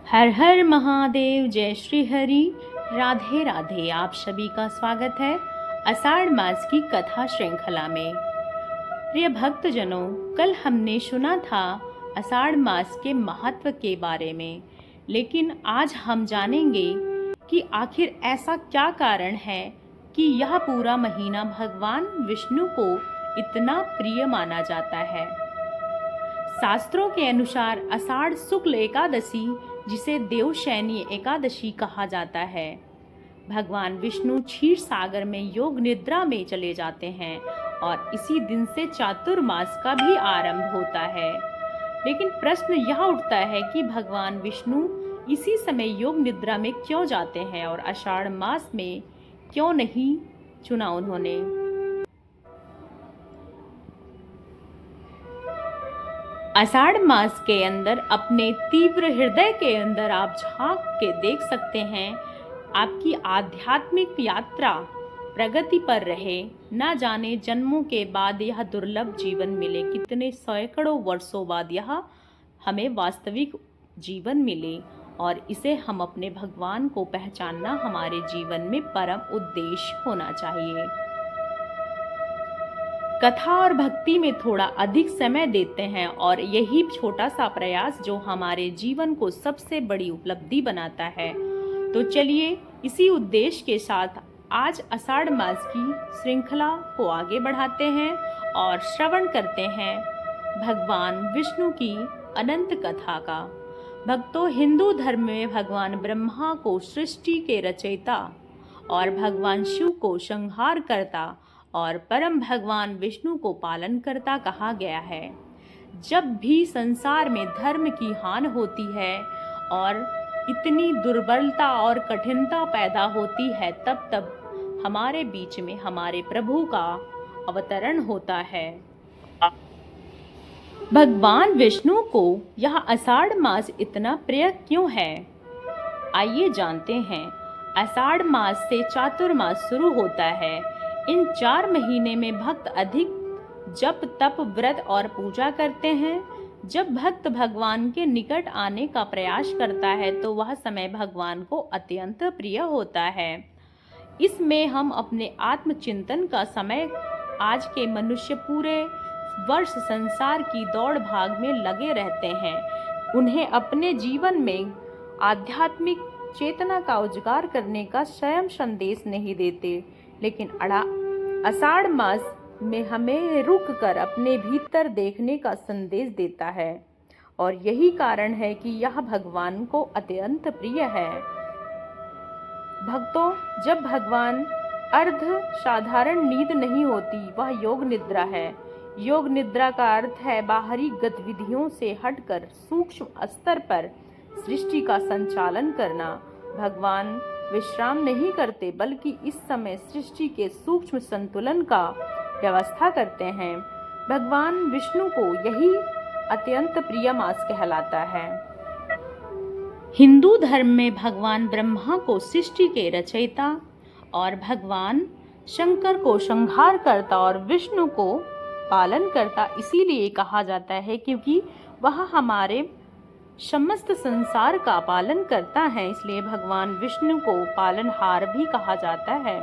हर हर महादेव, जय श्री हरि। राधे राधे। आप सभी का स्वागत है आषाढ़ मास की कथा श्रृंखला में। प्रिय भक्तजनों, कल हमने सुना था आषाढ़ मास के महत्व के बारे में, लेकिन आज हम जानेंगे कि आखिर ऐसा क्या कारण है कि यह पूरा महीना भगवान विष्णु को इतना प्रिय माना जाता है। शास्त्रों के अनुसार आषाढ़ शुक्ल एकादशी, जिसे देवशयनी एकादशी कहा जाता है, भगवान विष्णु क्षीर सागर में योग निद्रा में चले जाते हैं और इसी दिन से चातुर्मास का भी आरंभ होता है। लेकिन प्रश्न यह उठता है कि भगवान विष्णु इसी समय योग निद्रा में क्यों जाते हैं और आषाढ़ मास में क्यों नहीं चुना उन्होंने। आषाढ़ मास के अंदर अपने तीव्र हृदय के अंदर आप झांक के देख सकते हैं, आपकी आध्यात्मिक यात्रा प्रगति पर रहे। न जाने जन्मों के बाद यह दुर्लभ जीवन मिले, कितने सैकड़ों वर्षों बाद यह हमें वास्तविक जीवन मिले और इसे हम अपने भगवान को पहचानना हमारे जीवन में परम उद्देश्य होना चाहिए। कथा और भक्ति में थोड़ा अधिक समय देते हैं और यही छोटा सा प्रयास जो हमारे जीवन को सबसे बड़ी उपलब्धि बनाता है। तो चलिए इसी उद्देश्य के साथ आज आषाढ़ मास की श्रृंखला को आगे बढ़ाते हैं और श्रवण करते हैं भगवान विष्णु की अनंत कथा का। भक्तों, हिंदू धर्म में भगवान ब्रह्मा को सृष्टि के रचयिता और भगवान शिव को संहारकर्ता और परम भगवान विष्णु को पालनकर्ता कहा गया है। जब भी संसार में धर्म की हानि होती है और इतनी दुर्बलता और कठिनता पैदा होती है, तब हमारे बीच में हमारे प्रभु का अवतरण होता है। भगवान विष्णु को यह आषाढ़ मास इतना प्रिय क्यों है, आइए जानते हैं। आषाढ़ मास से चातुर्मास शुरू होता है। इन 4 महीने में भक्त अधिक जप तप व्रत और पूजा करते हैं। जब भक्त भगवान के निकट आने का प्रयास करता है तो वह समय भगवान को अत्यंत प्रिय होता है। इसमें हम अपने आत्मचिंतन का समय, आज के मनुष्य पूरे वर्ष संसार की दौड़ भाग में लगे रहते हैं, उन्हें अपने जीवन में आध्यात्मिक चेतना का उजागर करने का स्वयं संदेश नहीं देते। लेकिन आषाढ़ मास में हमें रुक कर अपने भीतर देखने का संदेश देता है और यही कारण है कि यह भगवान को अत्यंत प्रिय है। भक्तों, जब भगवान अर्ध साधारण नींद नहीं होती, वह योग निद्रा है। योग निद्रा का अर्थ है बाहरी गतिविधियों से हटकर सूक्ष्म स्तर पर सृष्टि का संचालन करना। भगवान विश्राम नहीं करते, बल्कि इस समय सृष्टि के सूक्ष्म संतुलन का व्यवस्था करते हैं। भगवान विष्णु को यही अत्यंत प्रिय मास कहलाता है। हिंदू धर्म में भगवान ब्रह्मा को सृष्टि के रचयिता और भगवान शंकर को संहारकर्ता और विष्णु को पालनकर्ता इसीलिए कहा जाता है क्योंकि वह हमारे समस्त संसार का पालन करता है। इसलिए भगवान विष्णु को पालनहार भी कहा जाता है।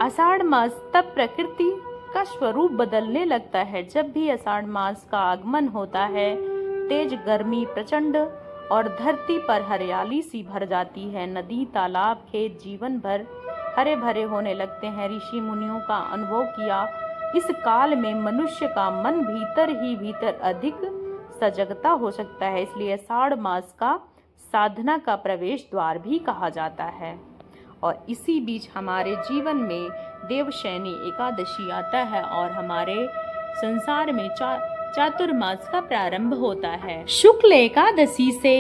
आषाढ़ मास तब प्रकृति का स्वरूप बदलने लगता है। जब भी आषाढ़ मास का आगमन होता है, तेज गर्मी प्रचंड और धरती पर हरियाली सी भर जाती है। नदी, तालाब, खेत जीवन भर हरे भरे होने लगते हैं। ऋषि मुनियों का अनुभव किया इस काल में मनुष्य का मन भीतर ही भीतर अधिक सजगता हो सकता है। इसलिए आषाढ़ मास का साधना का प्रवेश द्वार भी कहा जाता है। और इसी बीच हमारे जीवन में देवशयनी एकादशी आता है और हमारे संसार में चातुर्मास का प्रारंभ होता है। शुक्ल एकादशी से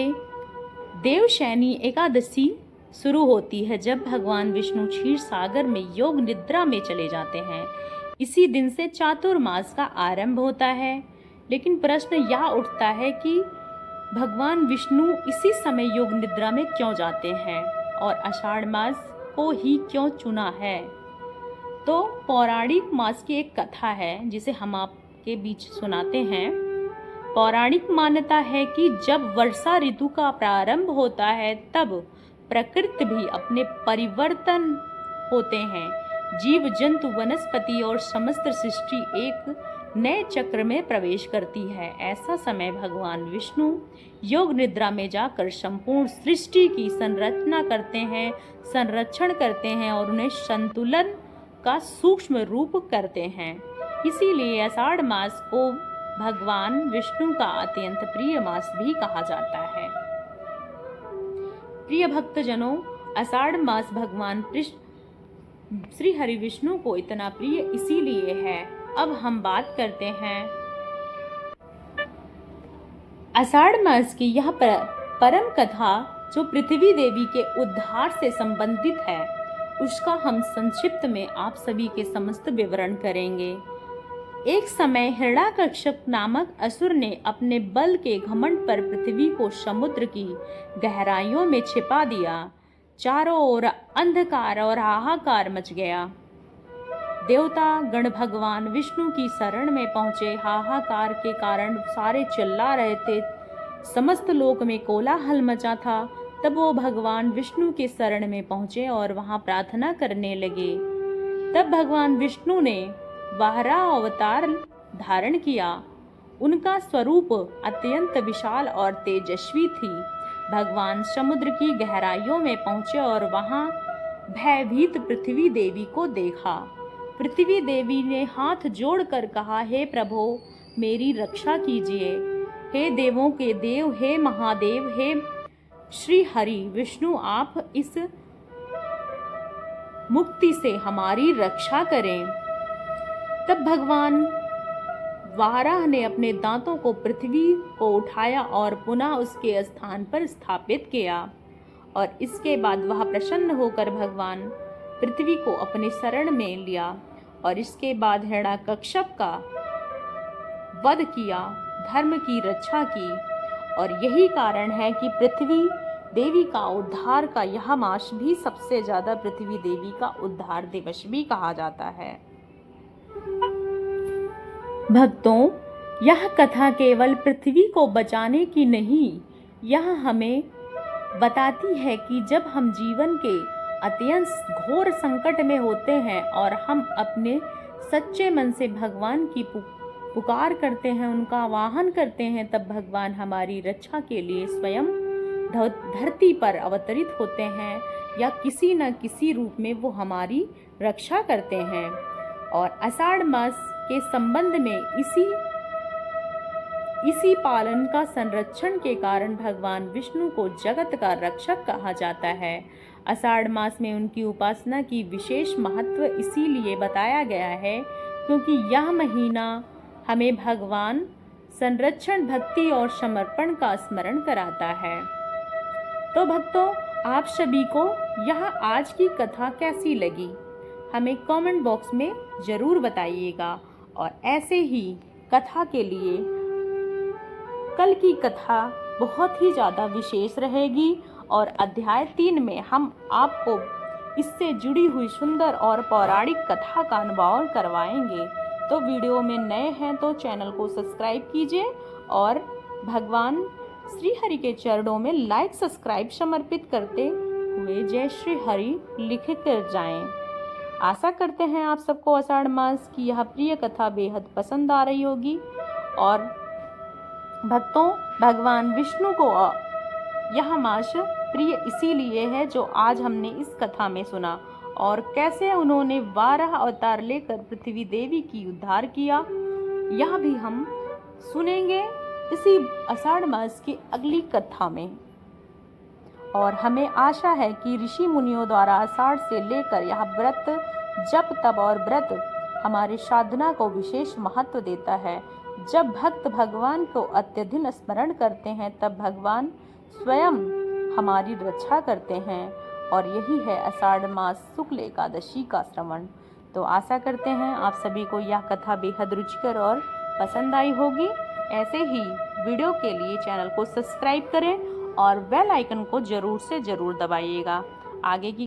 देवशयनी एकादशी शुरू होती है, जब भगवान विष्णु क्षीर सागर में योग निद्रा में चले जाते हैं। इसी दिन से चातुर्मास का आरंभ होता है। लेकिन प्रश्न यह उठता है कि भगवान विष्णु इसी समय योग निद्रा में क्यों जाते हैं और आषाढ़ मास को ही क्यों चुना है। तो पौराणिक मास की एक कथा है जिसे हम आपके बीच सुनाते हैं। पौराणिक मान्यता है कि जब वर्षा ऋतु का प्रारंभ होता है तब प्रकृति भी अपने परिवर्तन होते हैं। जीव जंतु वनस्पति और समस्त सृष्टि एक नए चक्र में प्रवेश करती है। ऐसा समय भगवान विष्णु योग निद्रा में जाकर संपूर्ण सृष्टि की संरचना करते हैं, संरक्षण करते हैं और उन्हें संतुलन का सूक्ष्म रूप करते हैं। इसीलिए आषाढ़ मास को भगवान विष्णु का अत्यंत प्रिय मास भी कहा जाता है। प्रिय भक्तजनों, आषाढ़ मास भगवान श्री हरि विष्णु को इतना प्रिय इसीलिए है। अब हम बात करते हैं आषाढ़ मास की यह परम कथा जो पृथ्वी देवी के उद्धार से संबंधित है, उसका हम संक्षिप्त में आप सभी के समस्त विवरण करेंगे। एक समय हिरण्यकश्यप नामक असुर ने अपने बल के घमंड पर पृथ्वी को समुद्र की गहराइयों में छिपा दिया। चारों ओर अंधकार और हाहाकार मच गया। देवता गण भगवान विष्णु की शरण में पहुंचे। हाहाकार के कारण सारे चिल्ला रहे थे, समस्त लोक में कोलाहल मचा था। तब वो भगवान विष्णु के शरण में पहुंचे और वहां प्रार्थना करने लगे। तब भगवान विष्णु ने वाराह अवतार धारण किया। उनका स्वरूप अत्यंत विशाल और तेजस्वी थी। भगवान समुद्र की गहराइयों में पहुंचे और वहां भयभीत पृथ्वी देवी को देखा। पृथ्वी देवी ने हाथ जोड़कर कहा, हे प्रभु, मेरी रक्षा कीजिए। हे देवों के देव, हे महादेव, हे श्री हरि विष्णु, आप इस मुक्ति से हमारी रक्षा करें। तब भगवान वाराह ने अपने दांतों को पृथ्वी को उठाया और पुनः उसके स्थान पर स्थापित किया और इसके बाद वह प्रसन्न होकर भगवान पृथ्वी को अपने शरण में लिया और इसके बाद हिरण्यकश्यप का वध किया, धर्म की रक्षा की। और यही कारण है कि पृथ्वी देवी का उद्धार का यह मास भी सबसे ज्यादा पृथ्वी देवी का उद्धार दिवस भी कहा जाता है। भक्तों, यह कथा केवल पृथ्वी को बचाने की नहीं, यह हमें बताती है कि जब हम जीवन के अत्यंत घोर संकट में होते हैं और हम अपने सच्चे मन से भगवान की पुकार करते हैं, उनका आवाहन करते हैं, तब भगवान हमारी रक्षा के लिए स्वयं धरती पर अवतरित होते हैं या किसी न किसी रूप में वो हमारी रक्षा करते हैं। और आषाढ़ मास के संबंध में इसी पालन का संरक्षण के कारण भगवान विष्णु को जगत का रक्षक कहा जाता है। आषाढ़ मास में उनकी उपासना की विशेष महत्व इसीलिए बताया गया है क्योंकि यह महीना हमें भगवान संरक्षण, भक्ति और समर्पण का स्मरण कराता है। तो भक्तों, आप सभी को यह आज की कथा कैसी लगी, हमें कमेंट बॉक्स में ज़रूर बताइएगा। और ऐसे ही कथा के लिए कल की कथा बहुत ही ज़्यादा विशेष रहेगी और अध्याय 3 में हम आपको इससे जुड़ी हुई सुंदर और पौराणिक कथा का अनुभव करवाएंगे। तो वीडियो में नए हैं तो चैनल को सब्सक्राइब कीजिए और भगवान श्री हरि के चरणों में लाइक सब्सक्राइब समर्पित करते हुए जय श्री हरि लिख कर जाएं। आशा करते हैं आप सबको आषाढ़ मास की यह प्रिय कथा बेहद पसंद आ रही होगी। और भक्तों, भगवान विष्णु को यह मास प्रिय इसीलिए है जो आज हमने इस कथा में सुना और कैसे उन्होंने वाराह अवतार लेकर पृथ्वी देवी की उद्धार किया, यह भी हम सुनेंगे इसी आषाढ़ मास की अगली कथा में। और हमें आशा है कि ऋषि मुनियों द्वारा आषाढ़ से लेकर यह व्रत, जप, तप और व्रत हमारी साधना को विशेष महत्व देता है। जब भक्त भगवान को अत्यधिक स्मरण करते हैं तब भगवान स्वयं हमारी रक्षा करते हैं और यही है आषाढ़ मास शुक्ल एकादशी का श्रवण। तो आशा करते हैं आप सभी को यह कथा बेहद रुचिकर और पसंद आई होगी। ऐसे ही वीडियो के लिए चैनल को सब्सक्राइब करें और बेल आइकन को ज़रूर से ज़रूर दबाइएगा। आगे की